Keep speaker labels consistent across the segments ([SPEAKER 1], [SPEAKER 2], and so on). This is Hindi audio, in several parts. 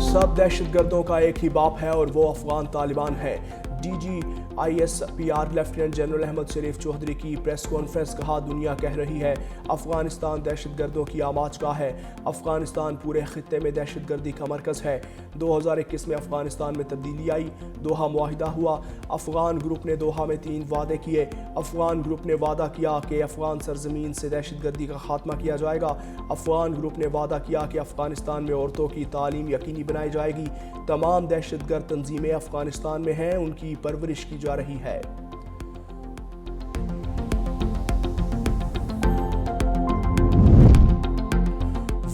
[SPEAKER 1] सब दहशतगर्दों का एक ही बाप है और वो अफगान तालिबान है। DGISPR लेफ्टिनेंट जनरल अहमद शरीफ चौधरी की प्रेस कॉन्फ्रेंस। कहा, दुनिया कह रही है अफगानिस्तान दहशतगर्दों की आमाजगाह है। अफगानिस्तान पूरे खित्ते में दहशतगर्दी का मरकज़ है। 2021 में अफगानिस्तान में तब्दीली आई, दोहा मुआहिदा हुआ। अफगान ग्रुप ने दोहा में 3 वादे किए। अफगान ग्रुप ने वादा किया कि अफगान सरजमीन से दहशतगर्दी का खात्मा किया जाएगा। अफगान ग्रुप ने वादा किया कि अफगानिस्तान में औरतों की तालीम यकीनी बनाई जाएगी। तमाम दहशतगर्द तंजीमें अफगानिस्तान में हैं, उनकी परवरिश की जा रही है।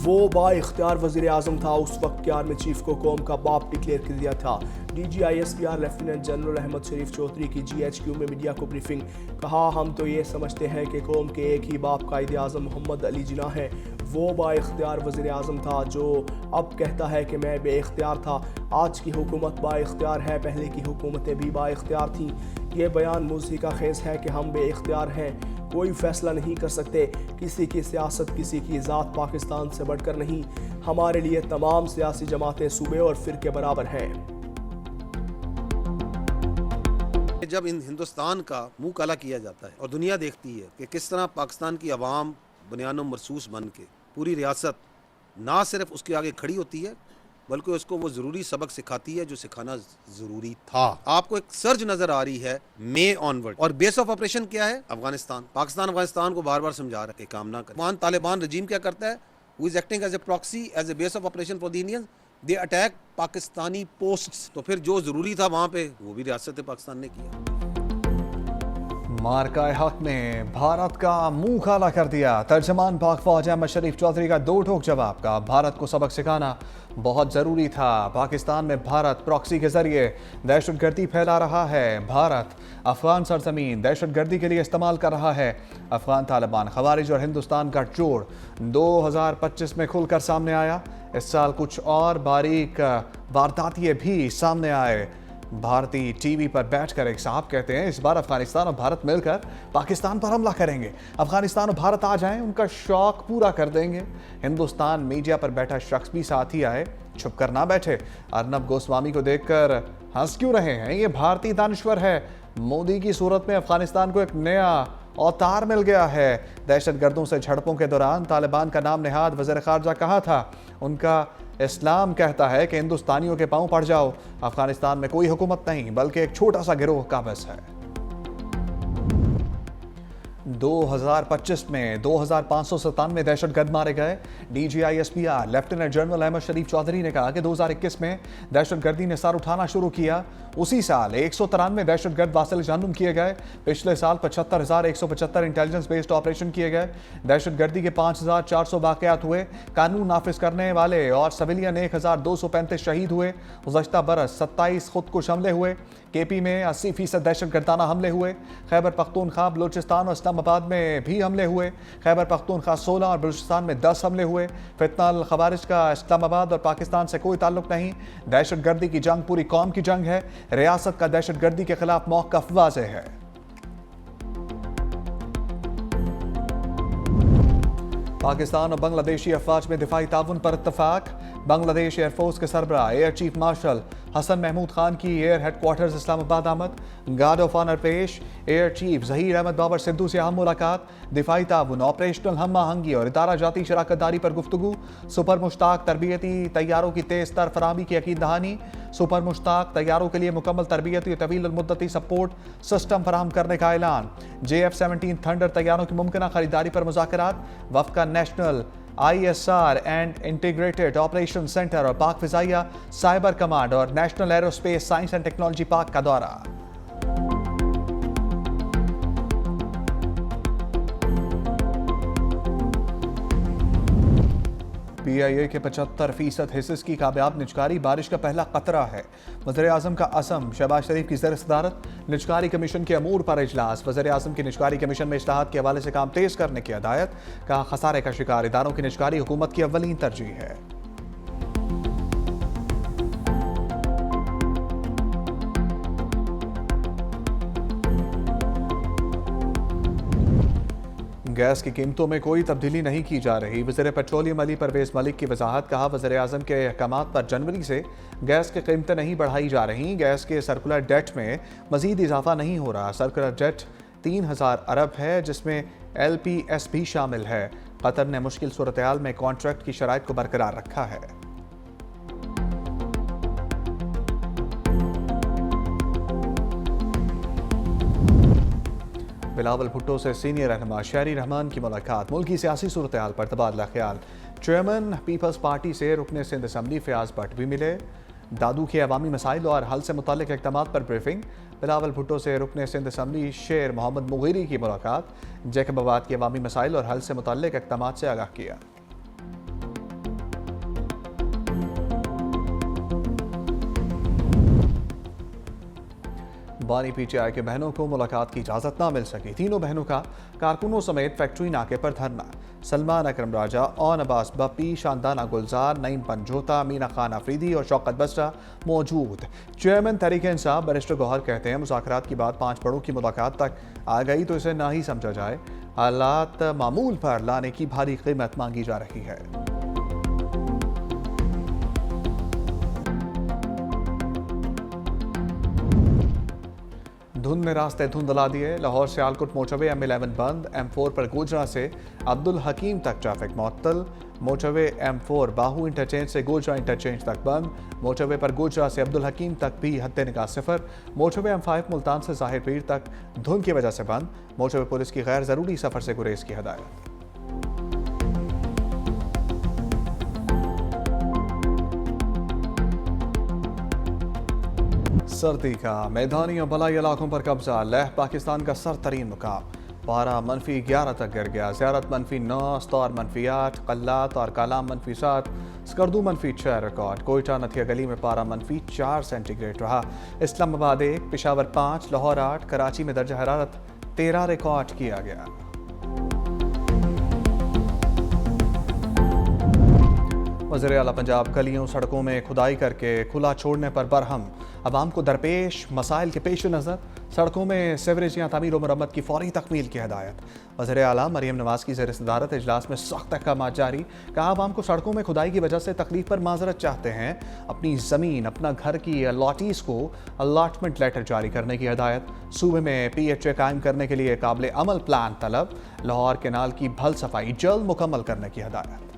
[SPEAKER 1] वो बाइख्तियार वज़ीर आज़म था, उस वक्त के आर्मी चीफ को कौम का बाप डिक्लेयर कर दिया था। DGISPR लेफ्टिनेंट जनरल अहमद शरीफ चौधरी की GHQ में मीडिया को ब्रीफिंग। कहा, हम तो ये समझते हैं कि कौम के एक ही बाप कायदे आज़म मोहम्मद अली जिन्ना है। वो बाइख्तियार वज़ीर आज़म था जो अब कहता है कि मैं बेइख्तियार था। आज की हुकूमत बाइख्तियार है, पहले की हुकूमतें भी बाइख्तियार थीं। ये बयान मुज़ी का खेज़ है कि हम बेइख्तियार हैं, कोई फैसला नहीं कर सकते। किसी की सियासत, किसी की ज़ात पाकिस्तान से बढ़कर नहीं। हमारे लिए तमाम सियासी जमातें सूबे और फ़िरके बराबर हैं।
[SPEAKER 2] जब इन हिंदुस्तान का मुंह काला किया जाता है और दुनिया देखती है कि किस तरह पाकिस्तान की आवाम बुनियानो मरसूस बन के पूरी रियासत ना सिर्फ उसके आगे खड़ी होती है बल्कि उसको वो ज़रूरी सबक सिखाती है जो सिखाना ज़रूरी था। आपको एक सर्ज नज़र आ रही है मई ऑनवर्ड, और बेस ऑफ ऑपरेशन क्या है? अफगानिस्तान। पाकिस्तान अफगानिस्तान को बार बार समझा रहा है काम ना करे। अफगान तालिबान रजीम क्या करता है? Who is acting as a proxy, as a base of operation for the Indians. They attack Pakistani posts. तो फिर जो ज़रूरी था वहाँ पे वो भी रियासत पाकिस्तान ने किया।
[SPEAKER 3] मार्का हक ने भारत का मुंह काला कर दिया। तर्जमान पाक फौज अहमद शरीफ चौधरी का दो टोक जवाब का। भारत को सबक सिखाना बहुत ज़रूरी था। पाकिस्तान में भारत प्रॉक्सी के जरिए दहशतगर्दी फैला रहा है। भारत अफगान सरजमीन दहशतगर्दी के लिए इस्तेमाल कर रहा है। अफगान तालिबान, खवारिज और हिंदुस्तान का जोड़ 2025 में खुलकर सामने आया। इस साल कुछ और बारीक वारदातियाँ भी सामने आए। भारतीय टीवी पर बैठकर एक साहब कहते हैं, इस बार अफगानिस्तान और भारत मिलकर पाकिस्तान पर हमला करेंगे। अफगानिस्तान और भारत आ जाएं, उनका शौक पूरा कर देंगे। हिंदुस्तान मीडिया पर बैठा शख्स भी साथ ही आए, छुप कर ना बैठे। अर्नब गोस्वामी को देखकर हंस क्यों रहे हैं? ये भारतीय दानश्वर है। मोदी की सूरत में अफगानिस्तान को एक नया अवतार मिल गया है। दहशतगर्दों से झड़पों के दौरान तालिबान का नाम नेहाद वज़ीर ख़ारजा कहा था। उनका इस्लाम कहता है कि हिंदुस्तानियों के पांव पड़ जाओ। अफगानिस्तान में कोई हुकूमत नहीं बल्कि एक छोटा सा गिरोह काबिज है। 2025 में 2597 दहशतगर्द मारे गए। DGISPR लेफ्टिनेंट जनरल अहमद शरीफ चौधरी ने कहा कि 2021 में दहशतगर्दी ने सर उठाना शुरू किया। उसी साल 193 दहशतगर्द वासिल जानूम किए गए। पिछले साल 75,175 इंटेलिजेंस बेस्ड ऑपरेशन किए गए। दहशतगर्दी के 5,400 वाकयात हुए। कानून नाफिज करने वाले और सिविलियन 1,235 शहीद हुए। गुज़श्ता बरस 27 खुदकुश हमले हुए। KP में 80% दहशतगर्दाना हमले हुए। खैबर पख्तूनख्वा, बलूचिस्तान और इस्लामाबाद में भी हमले हुए। खैबर पख्तूनख्वा 16 और बलूचिस्तान में 10 हमले हुए। फितना खवारिज का इस्लामाबाद और पाकिस्तान से कोई ताल्लुक नहीं। दहशतगर्दी की जंग पूरी कौम की जंग है। रियासत का दहशतगर्दी के खिलाफ मौक़िफ़ वाज़ेह है। पाकिस्तान और बांग्लादेशी अफवाज में दिफाई ताउन पर इत्तफाक। बांग्लादेश एयरफोर्स के सरबराह air chief marshal Hasan Mahmood Khan की एयर हेडक्वार्टर्स इस्लामाबाद आमद। गार्ड ऑफ ऑनर पेश। एयर चीफ ज़हीर अहमद बाबर सिद्धू से अहम मुलाकात। दिफाई ताउन, ऑपरेशनल हम आहंगी और इदारा जाती शराकतदारी पर गुफ्तगू। सुपर मुश्ताक तरबियती तैयारों की तेज़ तर फराहमी की यकीन दहानी। सुपर मुश्ताक तैयारों के लिए मुकम्मल तरबियती तवील मुद्दती सपोर्ट सिस्टम फराहम करने का ऐलान। JF-17 थंडर तैयारों की मुमकिन खरीदारी पर मुज़ाकरात। वफ़द का national ISR and integrated operation centre और पाक फिजाइया साइबर कमांड और national aerospace science and technology park का दौरा। PIA के 75% हिस्स की कामयाब निजकारी बारिश का पहला कतरा है। वज़ीर आज़म का असम, शहबाज शरीफ की ज़ेर सदारत निजकारी कमीशन के अमूर पर इजलास। वज़ीर आज़म की निजकारी कमीशन में इस्लाहात के हवाले से काम तेज़ करने की हदायत। कहा, खसारे का शिकार इदारों की निजकारी हुकूमत की अव्वलीन तरजीह है। गैस की कीमतों में कोई तब्दीली नहीं की जा रही। वज़ीर पेट्रोलियम अली परवेज़ मलिक की वजाहत। कहा, वज़ीर आज़म के अहकामात पर जनवरी से गैस की कीमतें नहीं बढ़ाई जा रही। गैस के सर्कुलर डेट में मज़ीद इजाफा नहीं हो रहा। सर्कुलर डेट 3000 अरब है, जिसमें LPS भी शामिल है। कतर ने मुश्किल सूरत-ए-हाल में कॉन्ट्रैक्ट की शराइत को बरकरार रखा है। बिलावल भुट्टो से सीनियर रहनुमा शहरी रहमान की मुलाकात। मुल्की सियासी सूरत-ए-हाल पर तबादला ख्याल। चेयरमैन पीपल्स पार्टी से रुकने सिंध असम्बली फयाज भट्ट भी मिले। दादू के अवामी मसाइल और हल से मुतालिक इक़दामात पर ब्रीफिंग। बिलावल भुट्टो से रुकने सिंध असम्बली शेर मोहम्मद मुगीरी की मुलाकात। जैकबाबाद के अवामी मसाइल और हल से मुतालिक इक़दामात से आगाह किया। बानी PTI के बहनों को मुलाकात की इजाज़त ना मिल सकी। तीनों बहनों का कारकुनों समेत फैक्ट्री नाके पर धरना। सलमान अकरम राजा, ओन अब्बास बप्पी, शानदाना गुलजार, नईम पंजोता, मीना खान अफरीदी और शौकत बसरा मौजूद। चेयरमैन तहरीक इंसाफ बैरिस्टर गौहर कहते हैं, मुज़ाकरात की बात 5 बड़ों की मुलाकात तक आ गई तो इसे ना ही समझा जाए। हालात मामूल पर लाने की भारी कीमत मांगी जा रही है। धुंध में रास्ते धुंधला दिए। लाहौर से आलकुट मोटरवे M11 बंद। M4 पर गोजरा से अब्दुल हकीम तक ट्रैफिक मुअत्तल। मोटरवे M4 बाहू इंटरचेंज से गोजरा इंटरचेंज तक बंद। मोटरवे पर गोजरा से अब्दुल हकीम तक भी हद्दे निगाह सिफर। मोटरवे M5 मुल्तान से ज़ाहिर पीर तक धुंध की वजह से बंद। मोटरवे पुलिस की गैर ज़रूरी सफ़र से गुरेज की हदायत। सर्दी का मैदानी और बलाई इलाकों पर कब्जा। लेह पाकिस्तान का सरतरीन मुकाम। पारा -11 तक गिर गया। ज़ियारत -9, अस्तौर -8, कल्लात और कालाम -7, स्कर्दू -6 रिकॉर्ड। कोयटा नथिया गली में पारा -4 सेंटीग्रेड रहा। इस्लामाबाद 1, पेशावर 5, लाहौर 8, कराची में दर्जा हरारत 13 रिकॉर्ड किया गया। वज़ीर आला पंजाब गलियों सड़कों में खुदाई करके खुला छोड़ने पर बरहम। अवाम को दरपेश मसाइल के पेश नज़र सड़कों में सीवरेज या तामीर व मरम्मत की फौरी तकमील की हदायत। वज़ीर आला मरीम नवाज़ की ज़ेर सदारत इजलास में सख्त अहकामात जारी। कहा, अवाम को सड़कों में खुदाई की वजह से तकलीफ पर माजरत चाहते हैं। अपनी ज़मीन अपना घर की अलॉटीज़ को अलॉटमेंट लेटर जारी करने की हदायत। सूबे में PHA कायम करने के लिए काबिल अमल प्लान तलब। लाहौर केनाल की भल सफाई जल्द मुकम्मल करने की हदायत।